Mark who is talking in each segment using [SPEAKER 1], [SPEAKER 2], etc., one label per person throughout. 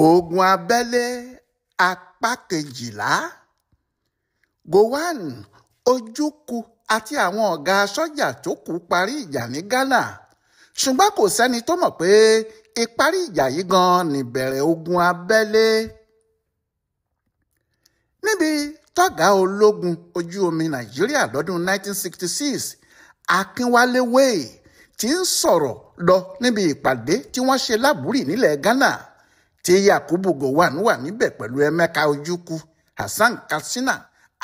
[SPEAKER 1] Ogun abẹ́lé apá kejìlá. Gowon, Ojukwu àti àwọn ọ̀gá sọ́jà tó kù parí ìjà ní Ghana, ṣùgbọ́n kò sẹ́ni tó mọ̀ pé ìparí ìjà yìí gan níbẹ̀rẹ̀ ogun abẹ́lé. Níbi tọ́gá ológun ojú omi Nàìjíríà lọ́dún 1966 Akínwálé Wéè ti ń sọ̀rọ̀ lọ níbi ìpàdé tí wọ́n ṣe lábúrì nílẹ̀ Ghana, tí Yakubu Gowon wà níbẹ̀ pẹ̀lú Emeka Ojukwu, Hassan Katsina,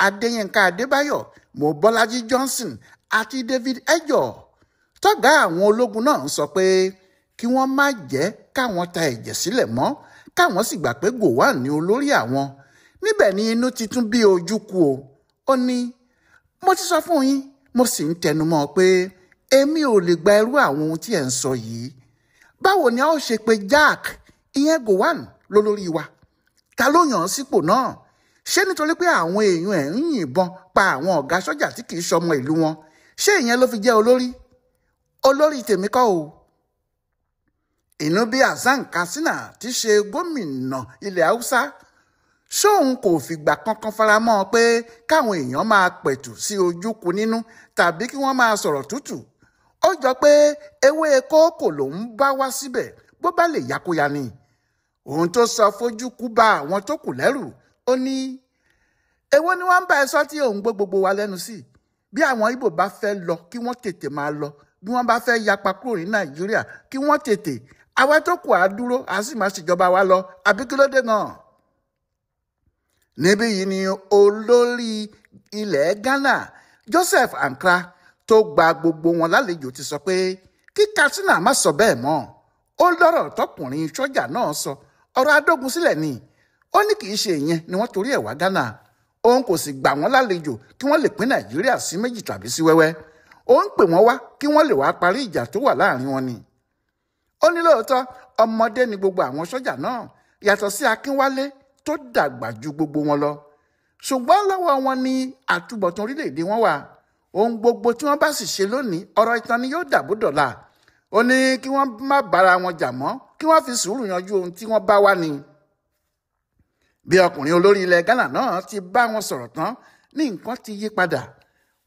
[SPEAKER 1] Adéyínká Adébáyọ̀, Mobọ́lájí Johnson àti David Ejò. Tọ́gá àwọn ológun náà ń sọ pé kí wọ́n má jẹ́ káwọn ta ẹ̀jẹ̀ sílẹ̀ mọ́, káwọn sì gbà pé Gowon ní olórí àwọn. Níbẹ̀ ni inú ti tún bí Ojukwu o. Ó ní, mo ti sọ fún yín, mo sì ń tẹnumọ́ pé èmi ò lè gba irú àwọn ohun tí ẹ̀ ń sọ yìí. Báwo ni a ó ṣe pé Jack, ìyẹn Gowon, lólórí wa? Ta ló yàn án sípò náà? Ṣé nítorí pé àwọn èèyàn ẹ̀ ń yìnbọn pa àwọn ọ̀gá sọ́jà tí kì í ṣọmọ ìlú wọn? Ṣé ìyẹn ló fi jẹ́ olórí? Olórí tèmi kọ́ o. Inú bí Hassan Katsina ti ṣe gómìnà ilẹ̀ Haúsá, ṣóun kò fìgbà kankan faramọ́ pé káwọn èèyàn máa pẹ̀tù sí Ojukwu nínú tàbí kí wọ́n máa sọ̀rọ̀ tútù. Ó jọ pé ewé kókò lòún bá wá síbẹ̀ bó bá lè yakoya ni. Ohun tó sọ f'Ojukwu bá àwọn tó kù lẹ́rù. Ó ní, èwo ni wọ́n ń bá ẹ sọ tí òun gbogbo wa lẹ́nu sí? Bí àwọn Ìgbò bá fẹ́ lọ kí wọ́n tètè máa lọ, bí wọ́n bá fẹ́ yapa kúrò ní Nàìjíríà kí wọ́n tètè, àwa tó kù á dúró á sì máa ṣèjọba wa lọ, àbí kí ló dé náà? Níbí yìí ni olórí ilẹ̀ Ghana Joseph Ankra tó gba gbogbo wọn lálejò ti sọ pé kí Katsina má sọ bẹ́ẹ̀ mọ́. Ó lọ́rọ̀ tọkùnrin sọ́jà náà sọ, ọ̀rọ̀ adógun sílẹ̀ ni. Ó ní kì í ṣe ìyẹn ni wọ́n torí ẹ̀ wá Ghana. Òun kò sì gbà wọ́n lálejò kí wọ́n lè pín Nàìjíríà sí méjì tàbí sí wẹ́wẹ́. Òun pè wọ́n wá kí wọ́n lè wá parí ìjà tó wà láàrin wọn ni. Ó ní lóòótọ́ ọmọdé ni gbogbo àwọn sọ́jà náà, yàtọ̀ sí Akínwálé tó dàgbà ju gbogbo wọn lọ. Ṣùgbọ́n lọ́wọ́ wọn ni àtúbọ̀tán orílẹ̀-èdè wọn wà. Ohun gbogbo tí wọ́n bá sì ṣe lónìí, ọ̀rọ̀ ìtàn ni yóò dàbò dọ̀la. Ó ní kí wọ́n má bára wọn jà mọ́, kí wọ́n fi sùúrù yanjú ohun tí wọ́n bá wá ni. Bí ọkùnrin olórí ilẹ̀ Ghana náà ti bá wọn sọ̀rọ̀ tán ní nǹkan ti yí padà.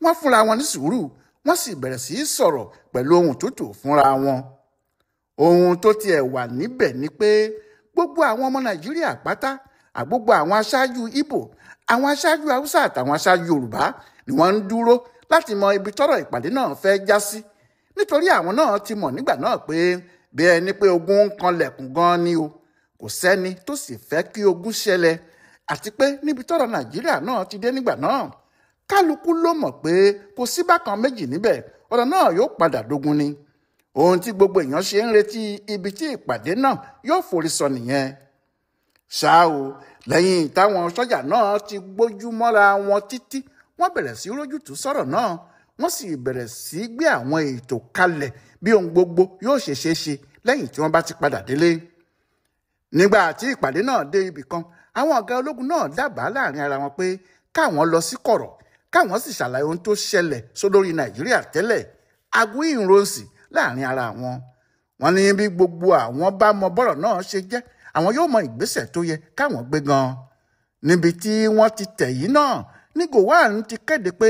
[SPEAKER 1] Wọ́n fúnra wọn ní sùúrù, wọ́n sì bẹ̀rẹ̀ sí í sọ̀rọ̀ pẹ̀lú ohùn tútù fúnra wọn. Ohun tó tiẹ̀ wà níbẹ̀ ni pé gbogbo àwọn ọmọ Nàìjíríà pátá, àgbogbo àwọn aṣáájú Ìgbò, àwọn aṣáájú Haúsá àtàwọn aṣáájú Yorùbá ni wọ́n ń dúró láti mọ ibi tọ́rọ̀ ìpàdé náà fẹ́ já sí. Nítorí àwọn náà ti mọ̀ nígbà náà pé bí ẹni pé ogun ń kanlẹ̀kùn gan ni o. Kò sẹ́ni tó sì fẹ́ kí ogun ṣẹlẹ̀, àti pé níbi tọ́rọ̀ Nàìjíríà náà ti dé nígbà náà, kálukú ló mọ̀ pé kò sí bákan méjì níbẹ̀, ọ̀rọ̀ náà yóò padà dógun ni. Ohun tí gbogbo èèyàn ṣe ń retí ibi tí ìpàdé náà yóò forí sọ nìyẹn. Ṣá o, lẹ́yìn táwọn sọ́jà náà ti gbójú mọ́ra wọn títí, wọ́n bẹ̀rẹ̀ sí rójútùú sọ̀rọ̀ náà, wọ́n sì bẹ̀rẹ̀ sí gbé àwọn ètò kalẹ̀ bí ohun gbogbo yóò ṣe ṣe ṣe lẹ́yìn tí wọ́n bá ti padà délé. Nígbà tí ìpàdé náà dé ibì kan, àwọn ọ̀gá ológun náà dábàá láàrin ara wọn pé káwọn lọ sí kọ̀rọ̀, káwọn sì ṣàlàyé ohun tó ṣẹlẹ̀ sólórí Nàìjíríà tẹ́lẹ̀, agúìrònsì láàrin ara wọn. Wọ́n ní bí gbogbo àwọn bá mọ bọ́rọ̀ náà ṣe jẹ́, àwọn yóò mọ ìgbésẹ̀ tó yẹ káwọn gbé gan. Níbi tí wọ́n ti tẹ̀ yìí náà ní Gowon ti kéde pé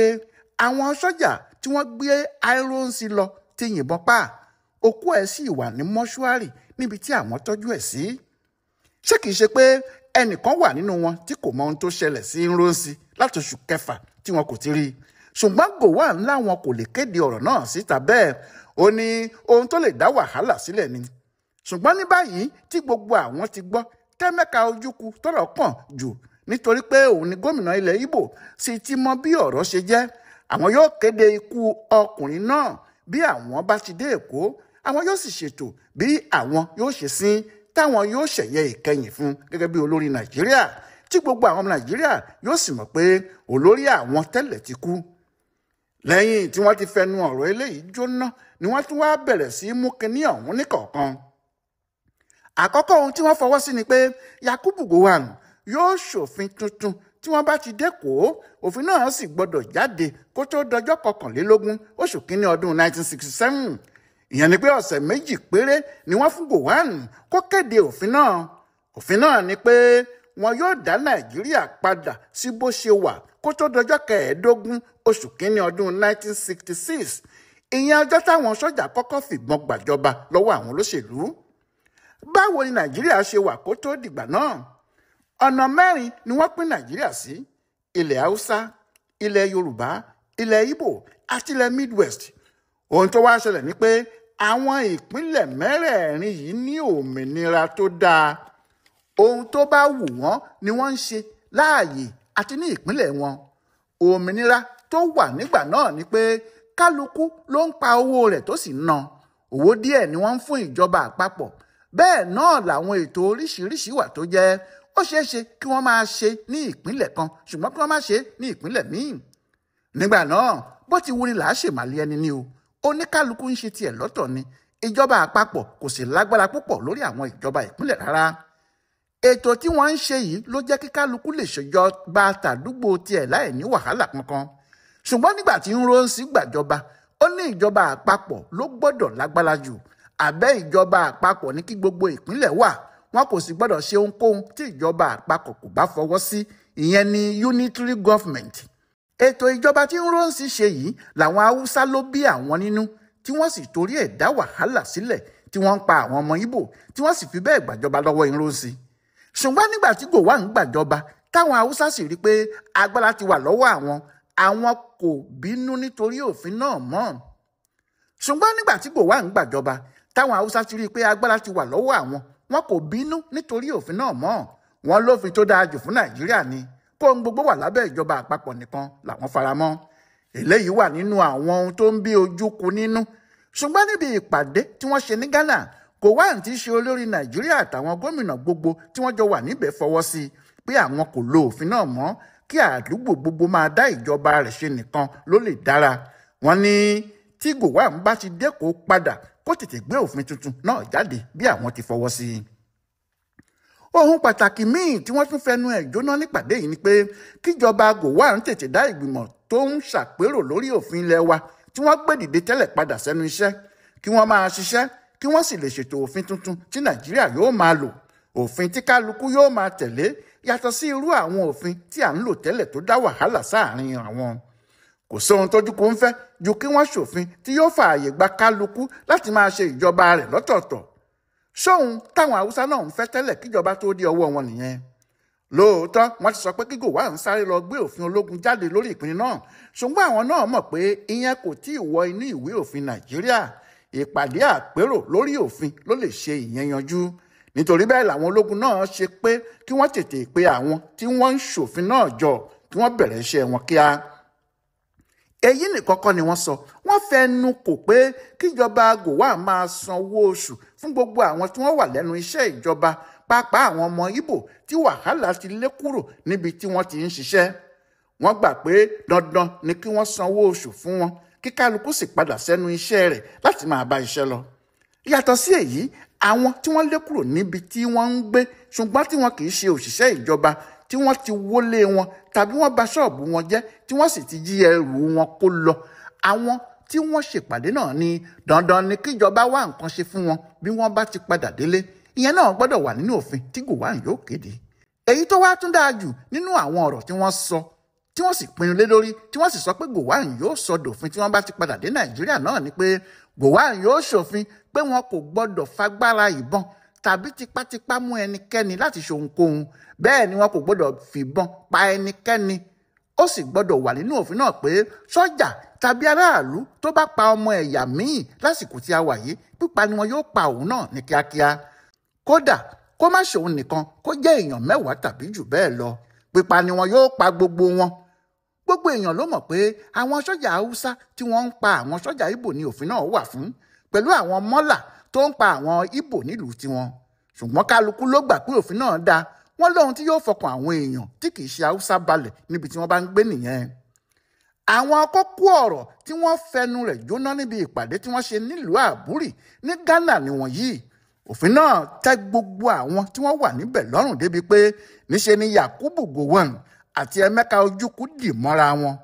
[SPEAKER 1] àwọn sọ́jà tí wọ́n gbé Ironsi lọ ti yìnbọn pa, òkú ẹ̀ sì wà ní mọ́ṣúárì níbi tí àwọn tọ́jú ẹ̀ sí. Ṣé kìí ṣe pé ẹnìkan wà nínú wọn tí kò mọ ohun tó ṣẹlẹ̀ sí Ironsi láti oṣù kẹfà tí wọn kò ti rí? Ṣùgbọ́n Gowon láwọn kò lè kéde ọ̀rọ̀ náà síta bẹ́ẹ̀. Ó ní ohun tó lè dá wàhálà sílẹ̀ ni. Ṣùgbọ́n ní báyìí tí gbogbo àwọn ti gbọ́, Emeka Ojukwu tọ́rọ̀ kàn jù nítorí pé òun ni gómìnà ilẹ̀ Ìgbò sì ti mọ bí ọ̀rọ̀ ṣe jẹ́. Àwọn yóò kéde ikú ọkùnrin náà bí àwọn bá ti dé Èkó. Àwọn yóò sì ṣètò bí àwọn yóò ṣe sin, táwọn yóò ṣẹ̀yẹ ìkẹyìn fún gẹ́gẹ́ bí olórí Nàìjíríà, tí gbogbo àwọn ọmọ Nàìjíríà yóò sì mọ̀ pé olórí àwọn tẹ́lẹ̀ ti kú. Lẹ́yìn tí wọ́n ti fẹnu ọ̀rọ̀ eléyìí jóná ni wọ́n tún wá bẹ̀rẹ̀ sí mú kinní ọ̀hún níkọ̀ọ̀kan. Àkọ́kọ́ ohun tí wọ́n fọwọ́ sí ni pé Yakubu Gowon yóò ṣòfin tuntun tí wọ́n bá ti dẹ́kọ̀ọ́. Òfin náà sì gbọ́dọ̀ jáde kó tó dọjọ́ 21 oṣù kínní ọdún 1967. Ìyẹn ni pé ọ̀sẹ̀ méjì péré ni wọ́n fún Gowon kó kéde òfin náà. òfin náà ni pé wọn yóò dá Nàìjíríà padà sí bó ṣe wà kó tó dọjọ́ 15 oṣù kínní ọdún 1966, ìyẹn ọjọ́ táwọn sọ́jà kọ́kọ́ fìbọn gbàjọba lọ́wọ́ àwọn olóṣèlú. Báwo ni Nàìjíríà ṣe wà kó tó dìgbà náà? Ọ̀nà 4 ni wọ́n pín Nàìjíríà sí: ilẹ̀ Haúsá, ilẹ̀ Yorùbá, ilẹ̀ Ìgbò àti ilẹ̀ Midwest. Ohun tó wá ṣẹlẹ̀ ni pé àwọn ìpínlẹ̀ mẹ́rẹ̀ẹ̀rin yìí ní òmìnira tó dáa. Ohun tó bá wù wọ́n ni wọ́n ń ṣe láàyè àti ní ìpínlẹ̀ wọn. Òmìnira tó wà nígbà náà ni pé kálukú ló ń pa owó rẹ̀ tó sì ń ná. Owó díẹ̀ ni wọ́n ń fún ìjọba àpapọ̀. Bẹ́ẹ̀ náà làwọn ètò oríṣiríṣi wà tó jẹ́ ó ṣeé ṣe kí wọ́n máa ṣe ní ìpínlẹ̀ kan ṣùgbọ́n kí wọ́n má ṣe ní ìpínlẹ̀ míì. Nígbà náà bó ti wuni làá ṣèmàlẹ́ ẹni ní o. Oníkálukú ń ṣe tiẹ̀ lọ́tọ̀ ni. Ìjọba àpapọ̀ kò sì lágbára púpọ̀ lórí àwọn ìjọba ìpínlẹ̀ rárá. Ètò tí wọ́n ń ṣe yìí ló jẹ́ kí kálukú lè ṣèjọba tàdúgbò tiẹ̀ láì ní wàhálà kankan. Ṣùgbọ́n nígbà tí Nronsi gbàjọba, ó ní ìjọba àpapọ̀ ló gbọ́dọ̀ lágbára jù. Àbẹ́ ìjọba àpapọ̀ ní kí gbogbo ìpínlẹ̀ wà. Wọn kò sì gbọ́dọ̀ ṣe ohunkóhun tí ìjọba àpapọ̀ kò bá fọwọ́ sí. Ìyẹn ni unitary government. Ètò ìjọba tí Nronsi ṣe yìí làwọn Haúsá ló bí àwọn nínú, tí wọ́n sì torí ẹ̀ dá wàhálà sílẹ̀, tí wọ́n ń pa àwọn ọmọ Ìgbò, tí wọ́n sì fi bẹ́ẹ̀ gbàjọba lọ́wọ́ Nronsi. Ṣùgbọ́n nígbà tí Gowon gbàjọba, táwọn Haúsá sì rí pé agbára ti wà lọ́wọ́ àwọn kò bínú nítorí òfin náà mọ́. Ṣùgbọ́n nígbà tí Gowon gbàjọba, táwọn Haúsá ti rí pé agbára ti wà lọ́wọ́ wọn kò bínú nítorí òfin náà mọ́. Wọn lófin tó dáa jù fún Nàìjíríà ni kó ohun gbogbo wà lábẹ́ ìjọba àpapọ̀ nìkan làwọn faramọ́. Eléyìí wà nínú àwọn ohun tó ń bí ojúkú nínú. Ṣùgbọ́n níbi ìpàdé tí wọ́n ṣe ní Ghana, Gowon tí í ṣe olórí Nàìjíríà àtàwọn gómìnà gbogbo tí wọ́n jọ wà níbẹ̀ fọwọ́ sí pé àwọn kò lo òfin náà mọ́, kí àdúgbò gbogbo máa dá ìjọba rẹ̀ ṣe nìkan ló lè dára. Wọ́n ní tí Gowon bá ti dẹ́kọ̀ọ́ padà kó tètè gbé òfin tuntun náà jáde bí àwọn ti fọwọ́ sí. Ohun pàtàkì míì tí wọ́n tún fẹnu ẹ̀ jóná nípàdé yìí ni pé kíjọba Gowon tètè dá ìgbìmọ̀ tó ń ṣàpérò lórí òfin ilẹ̀ wa tí wọ́n gbé dìde tẹ́lẹ̀ padà sẹ́nu iṣẹ́, kí wọ́n máa ṣiṣẹ́, kí wọ́n sì lè ṣètò òfin tuntun tí Nàìjíríà yóò máa lò. Òfin tí kálukú yóò máa tẹ̀lé yàtọ̀ sí irú àwọn òfin tí à ń lò tẹ́lẹ̀ tó dá wàhálà sáàárín àwọn. Kò sóhun tójú kò ń fẹ́ ju kí wọ́n ṣòfin tí yóò fààyè gba kálukú láti máa ṣe ìjọba rẹ̀ lọ́tọ̀ọ̀tọ̀. Ṣóhun táwọn Haúsá náà ń fẹ́ tẹ́lẹ̀ kíjọba tó dé ọwọ́ wọn nìyẹn. Lóòótọ́ wọ́n ti sọ pé kí Gowon sáré lọ gbé òfin ológun jáde lórí ìpín náà, ṣùgbọ́n àwọn náà mọ̀ pé ìyẹn kò tí ì wọ inú ìwé òfin Nàìjíríà. Ìpàdé àpérò lórí òfin ló lè ṣe ìyẹn yanjú. Nítorí bẹ́ẹ̀ làwọn ológun náà ṣe pé kí wọ́n tètè pe àwọn tí wọ́n ń ṣòfin náà jọ kí wọ́n bẹ̀rẹ̀ iṣẹ́ wọn kíá. Èyí nìkan kọ́ ni wọ́n sọ. Wọ́n fẹnu kò pé kíjọba Gowon máa sanwó oṣù fún gbogbo àwọn tí wọ́n wà lẹ́nu iṣẹ́ ìjọba, pàápàá àwọn ọmọ Ìgbò tí wàhálà ti lé kúrò níbi tí wọ́n ti ń ṣiṣẹ́. Wọ́n gbà pé dandan ni kí wọ́n sanwó oṣù fún wọn, kí kálukú sì padà sẹ́nu iṣẹ́ rẹ̀ láti máa bá iṣẹ́ lọ. Yàtọ̀ sí èyí, àwọn tí wọ́n lé kúrò níbi tí wọ́n ń gbé ṣùgbọ́n tí wọn kì í ṣe òṣìṣẹ́ ìjọba, tí wọ́n ti wọlé wọn tàbí wọ́n bà ṣọ́ọ̀bù wọn jẹ́, tí wọ́n sì ti jí ẹrù wọn kó lọ. Àwọn tí wọ́n ṣèpàdé náà ní dandan ni kíjọba wá nǹkan ṣe fún wọn bí wọ́n bá ti padà délé. Ìyẹn náà gbọ́dọ̀ wà nínú òfin tí Gowon yóò kéde. Èyí tó wá tún dáa jù nínú àwọn ọ̀rọ̀ tí wọ́n sọ, tí wọ́n sì pinnu lé lórí, tí wọ́n sì sọ pé Gowon yóò sọ dòfin tí wọ́n bá ti padà dé Nàìjíríà náà ni pé Gowon yóò ṣòfin pé wọn kò gbọ́dọ̀ fagbára ìbọn tàbí tipátipá mú ẹnikẹ́ni láti ṣe ohunkóhun. Bẹ́ẹ̀ ni wọn kò gbọ́dọ̀ fìbọn pa ẹnikẹ́ni. Ó sì gbọ́dọ̀ wà nínú òfin náà pé sọ́jà tàbí aráàlú tó bá pa ọmọ ẹ̀yà míì lásìkò tí a wà yìí, pípa ni wọn yóò pa òun náà ní kíákíá. Kódà kó má ṣòun nìkan, kó jẹ́ èèyàn 10 tàbí jù bẹ́ẹ̀ lọ, pípa ni wọn yóò pa gbogbo wọn. Gbogbo èèyàn ló mọ̀ pé àwọn sọ́jà Haúsá tí wọ́n ń pa àwọn sọ́jà Ìgbò ní òfin náà wà fún, pẹ̀lú àwọn mọ́là tó ń pa àwọn Ìgbò nílùú tiwọn. Ṣùgbọ́n kálukú ló gbà pé òfin náà dáa. Wọ́n lóhun tí yóò fọkàn àwọn èèyàn tí kì í ṣe Haúsá balẹ̀ níbi tí wọ́n bá ń gbé nìyẹn. Àwọn kókó ọ̀rọ̀ tí wọ́n fẹnu rẹ̀ jóná níbi ìpàdé tí wọ́n ṣe nílùú Àbúrì ní Ghana nìwọ̀nyí. Òfin náà tẹ́ gbogbo àwọn tí wọ́n wà níbẹ̀ lọ́rùn débi pé níṣe ni Yakubu Gowon àti Emeka Ojukwu dì mọ́ra wọn.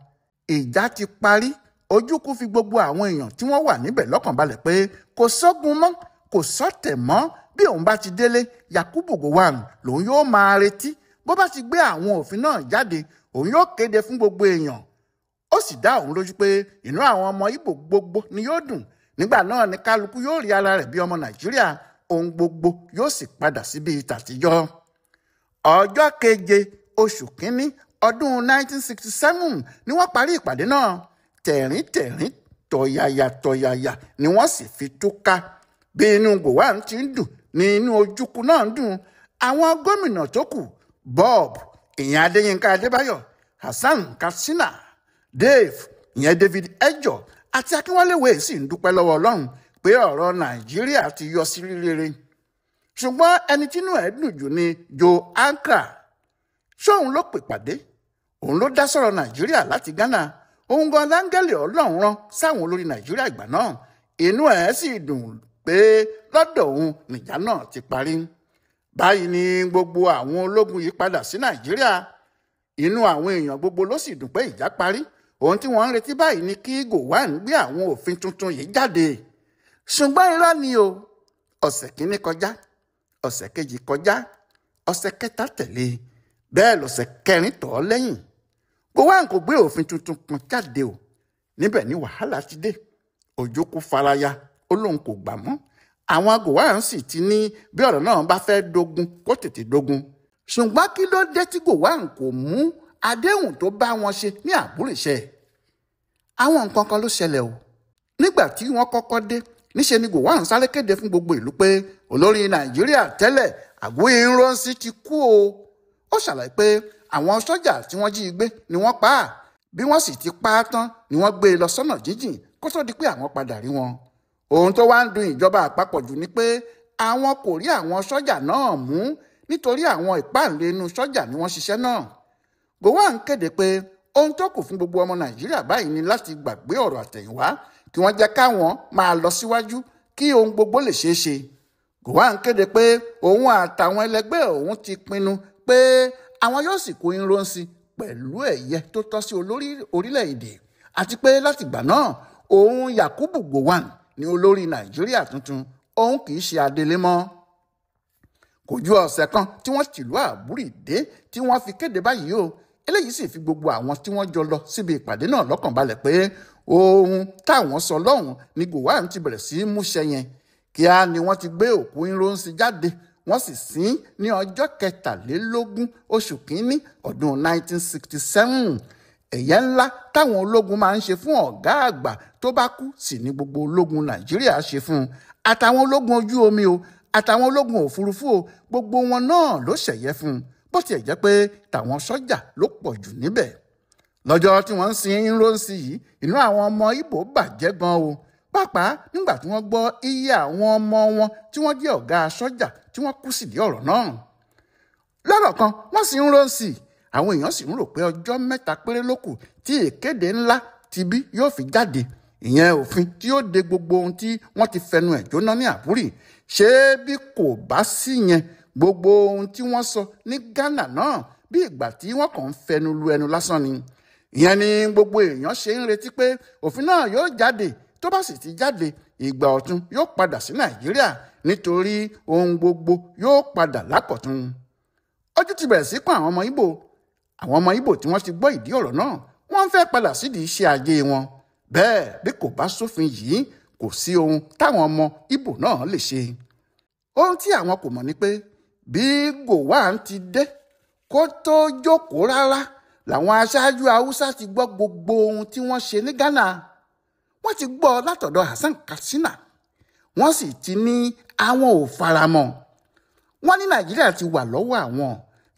[SPEAKER 1] Ìjà ti parí. Ojukwu fi gbogbo àwọn èèyàn tí wọ́n wà níbẹ̀ lọ́kàn balẹ̀ pé kò sógun mọ́, kò sọ́tẹ̀ mọ́, bí òun bá ti délé Yakubu Gowon lòun yóò máa retí bó bá ti gbé àwọn òfin náà jáde òun yóò kéde fún gbogbo èèyàn. Ó sì dá òun lójú pé inú àwọn ọmọ Ìgbò gbogbo ni yóò dùn. Nígbà náà ni kálukú yóò rí ara rẹ̀ bí ọmọ Nàìjíríà, ohun gbogbo yóò sì padà síbi tàtijọ́. Ọjọ́ 7 oṣù kínní ọdún 1967 ni wọ́n parí ìpàdé náà. Tẹ̀ríntẹ̀rín tọ̀yàyà ni wọ́n sì fi túká. Bí inú Gowon ti ń dùn ni inú Ojukwu náà ń dùn. Àwọn gómìnà tó kù Bob ìyẹn Adéyínká Adébáyọ̀, Hasan Katsina, Dave ìyẹn David Ejò àti Akínwálé Wayne sì ń dúpẹ́ lọ́wọ́ Ọlọ́run pé ọ̀rọ̀ Nàìjíríà ti yọ sí rere. Ṣùgbọ́n ẹni tínú ẹ̀ dùn jù ni Joe Ankara. Ṣóun ló pè pàdé, òun ló dá sọ̀rọ̀ Nàìjíríà láti Ghana, òun gan láńgẹ́lì Ọlọ́run rán sáwọn olórí Nàìjíríà ìgbà náà. Inú ẹ̀ sì dùn pé lọ́dọ̀ òun nìjà náà ti parí. Báyìí ni gbogbo àwọn ológun yìí padà sí Nàìjíríà. Inú àwọn èèyàn gbogbo ló sì dùn pé ìjà parí. Ohun tí wọ́n ń retí báyìí ni kí Gowon gbé àwọn òfin tuntun yìí jáde. Ṣùgbọ́n irọ́ ni o. Ọ̀sẹ̀ kìíní kọjá, ọ̀sẹ̀ kejì kọjá, ọ̀sẹ̀ kẹta tẹ̀lé, bẹ́ẹ̀ lọ̀sẹ̀ kẹrin tọ̀ ọ́ lẹ́yìn. Gowon kò gbé òfin tuntun kan jáde o. Níbẹ̀ ni wàhálà ti dé. Ojukwu faraya, ó lóun kò gbà mọ́. Àwọn Gowon sì ti ní bí ọ̀rọ̀ náà bá fẹ́ dogun kó tètè dogun. Ṣùgbọ́n kí ló dé tí Gowon kò mú àdéhùn tó bá wọn ṣe ní àbúrìṣẹ? Àwọn nǹkan kan ló ṣẹlẹ̀ o. Nígbà tí wọ́n kọ́kọ́ dé, níṣe ni Gowon sáré kéde fún gbogbo ìlú pé olórí Nàìjíríà tẹ́lẹ̀ Aguiyi Ironsi ti kú o. Ó ṣàlàyé pé àwọn sọ́jà tí wọ́n jí gbé ni wọ́n pa á. Bí wọ́n sì ti pa á tán ni wọ́n gbé e lọ sọ́nà jíjìn kó tó di pé àwọn padà rí wọn. Ohun tó wá ń dùn ìjọba àpapọ̀ jù ni pé àwọn kò rí àwọn sọ́jà náà mú nítorí àwọn ìpáǹlé inú sọ́jà ni wọ́n ṣiṣẹ́ náà. Gowon kéde pé ohun tó kù fún gbogbo ọmọ Nàìjíríà báyìí ni láti gbàgbé ọ̀rọ̀ àtẹ̀yìnwá kí wọ́n jẹ́ káwọn máa lọ síwájú kí ohun gbogbo lè ṣeé ṣe. Gowon kéde pé òun àtàwọn ẹlẹgbẹ́ òun ti pinnu pé àwọn yóò sì kó Ironsi pẹ̀lú ẹ̀yẹ tó tọ́ sí olórí orílẹ̀-èdè àti pé látìgbà náà òun Yakubu Gowon ni olórí Nàìjíríà tuntun, òun kì í ṣe adelé mọ́. Kò ju ọ̀sẹ̀ kan tí wọ́n tìlú Àbúrì dé tí wọ́n fi kéde báyìí o. Eléyìí sì fi gbogbo àwọn tí wọ́n jọ lọ síbi ìpàdé náà lọ́kàn balẹ̀ pé ohun táwọn sọ lọ́hùn ni Gowon ti bẹ̀rẹ̀ sí í múṣẹ yẹn. Kíá ni wọ́n ti gbé òkú Ironsi jáde, wọ́n sì sin ní ọjọ́ 23 oṣù kínní ọdún 1967. Ẹ̀yẹ ńlá táwọn ológun máa ń ṣe fún ọ̀gá àgbà tó bá kú sì ni gbogbo ológun Nàìjíríà ṣe fún un. Àtàwọn ológun ojú omi o, àtàwọn ológun òfurufú o, gbogbo wọn náà ló ṣẹ̀yẹ fún un. Bó tiẹ̀ jẹ́ pé tàwọn sọ́jà ló pọ̀ jù níbẹ̀. Lọ́jọ́ tí wọ́n ń sin Ironsi yìí, inú àwọn ọmọ Ìgbò bàjẹ́ gan o. Pàápàá nígbà tí wọ́n gbọ́ iye àwọn ọmọ wọn tí wọ́n jẹ́ ọ̀gá sọ́jà tí wọ́n kú sídìí ọ̀rọ̀ náà. Lọ́rọ̀ kan wọ́n sin Ironsi, àwọn èèyàn sì ń rò pé ọjọ́ 3 péré ló kù tí ìkéde ńlá tibí yóò fi jáde. Ìyẹn òfin tí yóò de gbogbo ohun tí wọ́n ti fẹnu ẹ̀ jóná ní Àbúrì. Ṣé bí kò bá sí yẹn, gbogbo ohun tí wọ́n sọ ní Ghana náà bí ìgbà tí wọ́n kàn ń fẹnu lu ẹnu lásán ni. Ìyẹn ni gbogbo èèyàn ṣe ń retí pé òfin náà yóò jáde. Tó bá sì ti jáde, ìgbà ọ̀tun yóò padà sí Nàìjíríà nítorí ohun gbogbo yóò padà lákọ̀tun. Ojú ti bẹ̀rẹ̀ sí pọ́n àwọn ọmọ Ìgbò. Àwọn ọmọ Ìgbò tí wọ́n ti gbọ́ ìdí ọ̀rọ̀ náà, wọ́n fẹ́ padà sídìí iṣẹ́ ajé wọn. Bẹ́ẹ̀ bí kò bá sófin yìí, kò sí ohun táwọn ọmọ Ìgbò náà lè ṣe. Ohun tí àwọn kò mọ̀ ni pé bí Gowon ti dé kó tó jókòó rárá làwọn aṣáájú Haúsá ti gbọ́ gbogbo ohun tí wọ́n ṣe ní Ghana. Wọ́n ti gbọ́ látọ̀dọ̀ Hasan Katsina. Wọ́n sì ti ní àwọn ò faramọ́. Wọ́n ní Nàìjíríà ti wà lọ́wọ́ àwọn.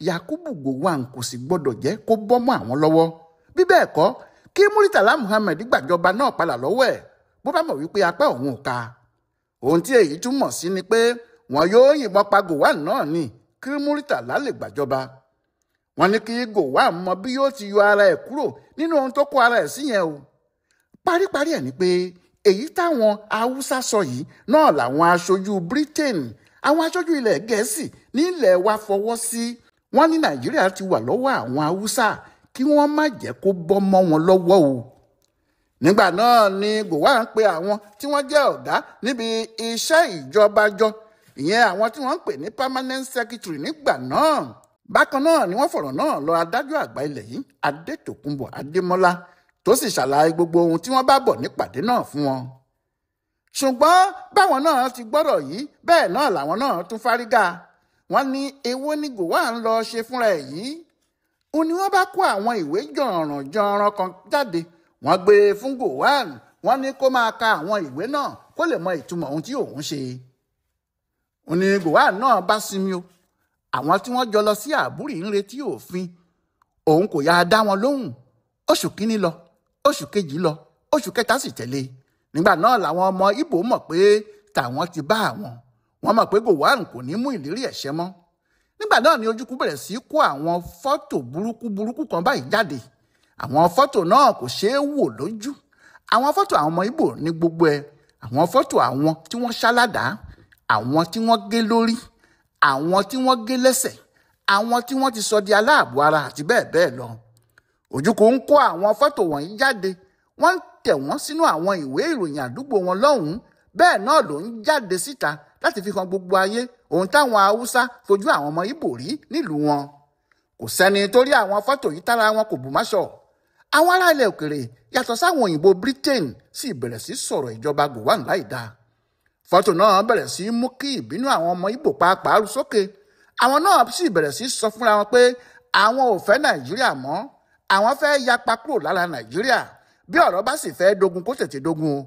[SPEAKER 1] Yakubu Gowon kò sì gbọ́dọ̀ jẹ́ kó bọ́ mọ́ àwọn lọ́wọ́. Bí bẹ́ẹ̀ kọ́, kí Muritala Muhammed gbàjọba náà padà lọ́wọ́ ẹ̀ bó bá mọ̀ wípé apá òun ò ka. Ohun tí èyí túmọ̀ sí ni pé wọn yóò yìnbọn pa Gowon náà ni kí Muritala lè gbàjọba. Wọ́n ní kí Gowon mọ bí yóò ti yọ ara ẹ̀ kúrò nínú ohun tó kó ara ẹ̀ sí yẹn o. Paríparí ẹ̀ ni pé èyí táwọn Haúsá sọ yìí náà làwọn aṣojú Britain, àwọn aṣojú ilẹ̀ Gẹ̀ẹ́sì nílẹ̀ wa fọwọ́ sí. Wọ́n ní Nàìjíríà ti wà lọ́wọ́ àwọn Haúsá kí wọ́n má jẹ́ kó bọ́ mọ́ wọn lọ́wọ́ o. Nígbà náà ni Gowon pe àwọn tí wọ́n jẹ́ ọ̀gá níbi iṣẹ́ ìjọba jọ. ìyẹn àwọn tí wọ́n ń pè ní permanent secretary nígbà náà. Bákan náà ni wọ́n fọ̀rọ̀ náà lọ adájọ́ àgbà ilẹ̀ yìí Adétòkunbọ̀ Adémọ́lá tó sì ṣàlàyé gbogbo ohun tí wọ́n bá bọ̀ nípàdé náà fún wọn. Ṣùgbọ́n báwọn náà ti gbọ́rọ̀ yìí bẹ́ẹ̀ náà làwọn náà tún fárígá. Wọ́n ní èwo ni Gowon lọ ṣe fúnra ẹ̀ yìí. Ó ní wọ́n bá kó àwọn ìwé jọ̀ràn kan jáde wọ́n gbé e fún Gowon. Wọ́n ní kó máa ka àwọn ìwé náà kó lè mọ ìtumọ̀ ohun tí òun ṣe. Ó ní Gowon náà bá sinmi o. Àwọn tí wọ́n jọ lọ sí Àbúrì ń retí òfin. Òun kò yáa dá wọn lóhùn. Oṣù kínní lọ, oṣù kejì lọ, oṣù kẹta sì tẹ̀lé. Nígbà náà làwọn ọmọ Ìgbò mọ̀ pé tàwọn ti bá àwọn. Wọ́n mọ̀ pé Gowon kò ní mú ìlérí ẹ̀ṣẹ̀ mọ́. Nígbà náà ni Ojukwu bẹ̀rẹ̀ sí kó àwọn fọ́tò burúkú kan báyìí jáde. Àwọn fọ́tò náà kò ṣeé wò lójú. Àwọn fọ́tò àwọn ọmọ Ìgbò ní gbogbo ẹ̀. Àwọn fọ́tò àwọn tí wọ́n ṣáládàá, àwọn tí wọ́n gé lórí, àwọn tí wọ́n gé lẹ́sẹ̀, àwọn tí wọ́n ti sọ di aláàbò ara àti bẹ́ẹ̀ bẹ́ẹ̀ lọ. Ojukwu ń kó àwọn fọ́tò wọ̀nyí jáde. Wọ́n ń tẹ̀ wọ́n sínú àwọn ìwé ìròyìn àdúgbò wọn lọ́hùn-ún. Bẹ́ẹ̀ náà ló ń jáde síta láti fi hàn gbogbo ayé ohun táwọn Haúsá fojú àwọn ọmọ Ìgbò rí nílùú wọn. Kò sẹ́ni tó rí àwọn fọ́tò yìí tára wọn kò bù máṣọ. Àwọn ará ilẹ̀ òkèrè yàtọ̀ sáwọn òyìnbó Britain sì bẹ̀rẹ̀ sí sọ̀rọ̀ ìjọba Gowon láìda. Fọ́tò náà bẹ̀rẹ̀ sí mú kí ìbínú àwọn ọmọ Ìgbò pàápàá rú sókè. Àwọn náà sì bẹ̀rẹ̀ sí sọ fúnra wọn pé àwọn ò fẹ́ Nàìjíríà mọ́. Àwọn fẹ́ yapa kúrò lára Nàìjíríà. Bí ọ̀rọ̀ bá sì fẹ́ dogun kó tètè dogun o.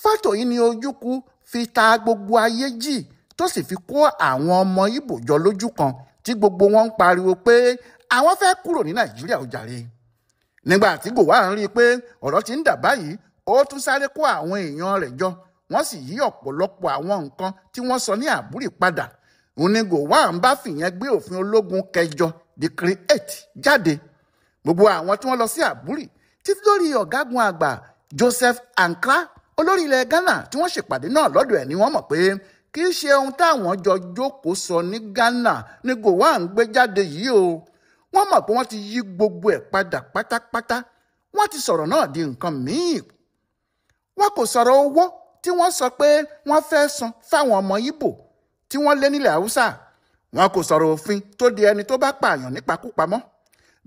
[SPEAKER 1] Fọ́tò yìí ni Ojukwu fi ta gbogbo ayé jì tó sì fi kó àwọn ọmọ Ìgbò jọ lójú kan tí gbogbo wọn ń pariwo pé àwọn fẹ́ kúrò ní Nàìjíríà ó jàre. Nígbà tí Gowon rí i pé ọ̀rọ̀ ti ń dà báyìí, ó tún sáré kó àwọn èèyàn rẹ̀ jọ. Wọ́n sì yí ọ̀pọ̀lọpọ̀ àwọn nǹkan tí wọ́n sọ ní Àbúrì padà. Òun ni Gowon bá fìyẹn gbé òfin ológun kẹjọ Decree 8 jáde. Gbogbo àwọn tí wọ́n lọ sí Àbúrì títí lórí ọ̀gágun àgbà Joseph Ankra olórí ilẹ̀ Ghana tí wọ́n ṣèpàdé náà lọ́dọ̀ ẹ̀ ni wọ́n mọ̀ pé kì í ṣe ohun táwọn jọ jókòó sọ ní Ghana ni Gowon gbé jáde yìí o. Wọ́n mọ̀ pé wọ́n ti yí gbogbo ẹ̀ padà pátápátá. Wọ́n ti sọ̀rọ̀ náà di nǹkan míì. Wọ́n kò sọ̀rọ̀ owó tí wọ́n sọ pé wọ́n fẹ́ san fáwọn ọmọ Ìgbò tí wọ́n lé nílẹ̀ Haúsá. Wọ́n kò sọ̀rọ̀ òfin tó di ẹni tó bá pààyàn nípakúpamọ́.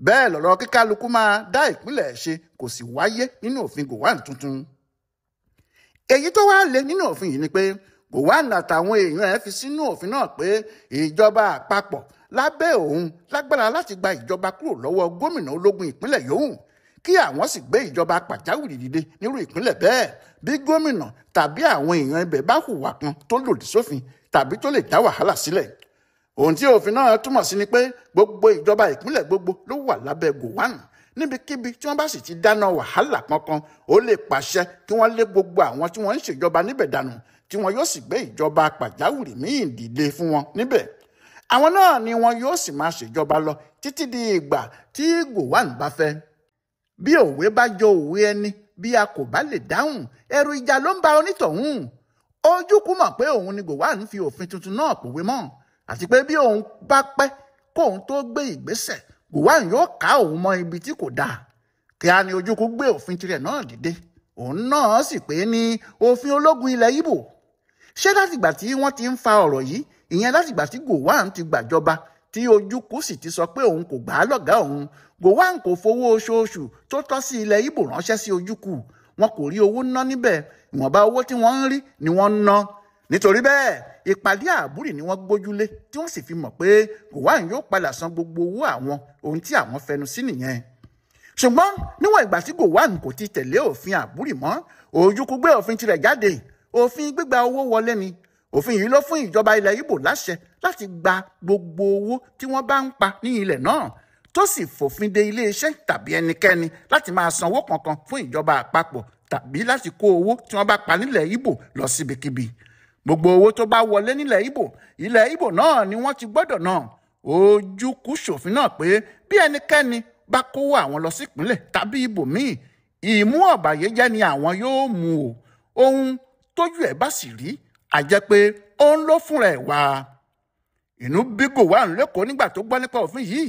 [SPEAKER 1] Bẹ́ẹ̀ lọ̀rọ̀ kíkálukú máa dá ìpínlẹ̀ ṣe kò sì wáyé nínú òfin Gowon tuntun. Èyí tó wá lé nínú òfin yìí ni pé Gowon àtàwọn èèyàn ẹ̀ fi sínú òfin náà pé ìjọba àpapọ̀ lábẹ́ òun lágbára láti gba ìjọba kúrò lọ́wọ́ gómìnà ológun ìpínlẹ̀ yòówù kí àwọn sì gbé ìjọba pàjáwìrì dìde nírú ìpínlẹ̀ bẹ́ẹ̀ bí gómìnà tàbí àwọn èèyàn ibẹ̀ bá hùwà kan tó lòdì sófin tàbí tó lè dá wàhálà sílẹ̀. Ohun tí òfin náà túmọ̀ sí ni pé gbogbo ìjọba ìpínlẹ̀ gbogbo ló wà lábẹ́ Gowon. Níbikíbi tí wọ́n bá sì ti dáná wàhálà kankan ó lè pàṣẹ kí wọ́n lé gbogbo àwọn tí wọ́n ń ṣèjọba níbẹ̀ dànù tí wọn yóò sì gbé ìjọba pàjáwìrì míì dìde fún wọn níbẹ̀. Àwọn náà ni wọn yóò sì máa ṣèjọba lọ títí di ìgbà tí Gowon bá fẹ́. Bí òwe bá jọ òwe ẹni bí a kò bá lè dáhùn ẹ̀rù ìjà ló ń ba onítọ̀hún. Ojukwu mọ̀ pé òun ni Gowon fi òfin tuntun náà pòwe mọ́ àti pé bí òun bá pẹ́ kóun tó gbé ìgbésẹ̀ Gowon yóò ká òun mọ ibi tí kò dáa. Kíá ni Ojukwu gbé òfin tirẹ̀ náà dìde. Òun náà sì pé ní òfin ológun ilẹ̀ Ìgbò. Ṣé látìgbà tí wọ́n ti ń fa ọ̀rọ̀ yìí ìyẹn látìgbà tí Gowon ti gbàjọba tí Ojukwu sì ti sọ pé òun kò gbà á lọ́gàá òun, Gowon kò fowó oṣooṣù tó tọ́ sí ilẹ̀ Ìgbò ránṣẹ́ sí Ojukwu. Wọn kò rí owó ná níbẹ̀. Ìwọ̀nba owó tí wọ́n ń rí ni wọ́n ń ná. Nítorí bẹ́ẹ̀ ìpàdé Àbúrì ni wọ́n gbójúlé tí wọ́n sì fi mọ̀ pé Gowon yóò padà san gbogbo owó àwọn ohun tí àwọn fẹnu sí nìyẹn. Ṣùgbọ́n níwọ̀n ìgbà tí Gowon kò ti tẹ̀lé òfin Àbúrì mọ́, Ojukwu gbé òfin tirẹ̀ jáde. Òfin gbígba owó wọlé ni. Òfin yìí ló fún ìjọba ilẹ̀ Ìgbò láṣẹ láti gba gbogbo owó tí wọ́n bá ń pa ní ilẹ̀ náà tó sì fòfin de iléeṣẹ́ tàbí ẹnikẹ́ni láti máa sanwó kankan fún ìjọba àpapọ̀ tàbí láti kó owó tí wọ́n bá pa nílẹ̀ Ìgbò lọ síbikíbi. Gbogbo owó tó bá wọlé nílẹ̀ Ìgbò, ilẹ̀ Ìgbò náà ni wọ́n ti gbọ́dọ̀ ná. Ojukwu ṣòfin náà pé bí ẹnikẹ́ni bá kówó àwọn lọ sípínlẹ̀ tàbí ibòmíì, ìmú ọ̀bàyéjẹ́ ni àwọn yóò mú o. Ohun tójú ẹ̀ bá sì rí àjẹ́ pé òun ló fúnra ẹ̀ wá. Inú bí Gowon lẹ́kọ̀ọ́ nígbà tó gbọ́ nípa òfin yìí.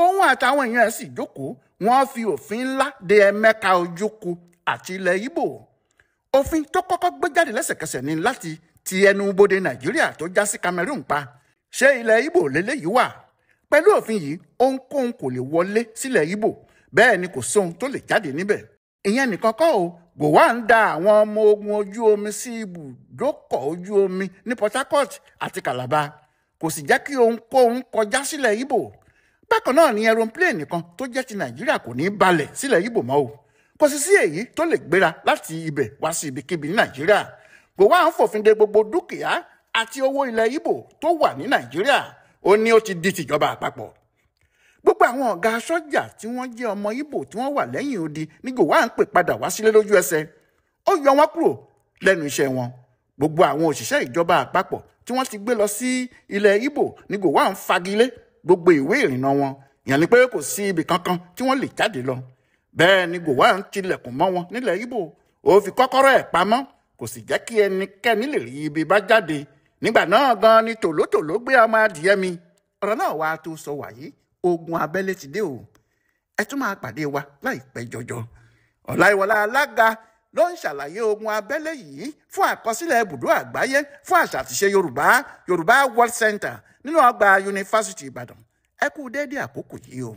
[SPEAKER 1] Òun àtàwọn èèyàn ẹ̀ sì jókòó. Wọ́n fi òfin ńlá de Emeka Ojukwu àti ilẹ̀ Ìgbò. Òfin tó kọ́kọ́ gbé jáde lẹ́sẹ̀kẹsẹ̀ ni láti ti ẹnubodè Nàìjíríà tó já sí Cameroon pa. Ṣé ilẹ̀ Ìgbò lélẹ́yìí wà? Pẹ̀lú òfin yìí ohunkóhun kò lè wọlé sílẹ̀ Ìgbò, bẹ́ẹ̀ ni kò sóhun tó lè jáde níbẹ̀. Ìyẹn nìkan kọ́ o, Gowon dá àwọn ọmọ ogun ojú omi sí ibùdókọ̀ ojú omi ní Port Harcourt àti Calabar, kò sì jẹ́ kí ohunkóhun kọjá sílẹ̀ Ìgbò. Bákan náà ni aeroplane nìkan tó jẹ́ ti Nàìjíríà kò ní balẹ̀ sílẹ̀ Ìgbò mọ́ o. Kò sì sí èyí tó lè gbéra láti ibẹ̀ wá sí ibikíbi ní Nàìjíríà. Gowon fòfin de gbogbo dúkìá àti owó ilẹ̀ Ìgbò tó wà ní Nàìjíríà. Ó ní ó ti di tìjọba àpapọ̀. Gbogbo àwọn ọ̀gá sọ́jà tí wọ́n jẹ́ ọmọ Ìgbò tí wọ́n wà lẹ́yìn odi ní Gowon pè padà wá sílé lójú ẹsẹ̀. Ó yọ wọ́n kúrò lẹ́nu iṣẹ́ wọn. Gbogbo àwọn òṣìṣẹ́ ìjọba àpapọ̀ tí wọ́n ti gbé lọ sí ilẹ̀ Ìgbò ní Gowon fagilé gbogbo ìwé ìrìnnà wọn. Ìyẹn ni pé kò sí ibi kankan tí wọ́n lè jáde lọ. Bẹ́ẹ̀ ni Gowon tilẹ̀kùn mọ́ wọn nílẹ̀ Ìgbò. Ó fi kọ́kọ́rọ́ ẹ̀ pamọ́, kò sì jẹ́ kí ẹnikẹ́ni lè rí ibi bá jáde. Nígbà náà gan ni tòlótòló gbé ọmọ adìyẹ mi. Ọ̀rọ̀ náà wá tó sọ wàyí, ogun abẹ́lé ti dé o. Ẹ tún máa pàdé wa láìpẹ́ jọjọ. Ọláyíwọlá Alága ló ń ṣàlàyé ogun abẹ́lé yìí fún àkọsílẹ̀ ibùdó àgbáyé fún àṣà àtìṣe Yorùbá World Center nínú ọgbà Yunifásítì Ìbàdàn. Ẹ kú déédé àkókò yìí o.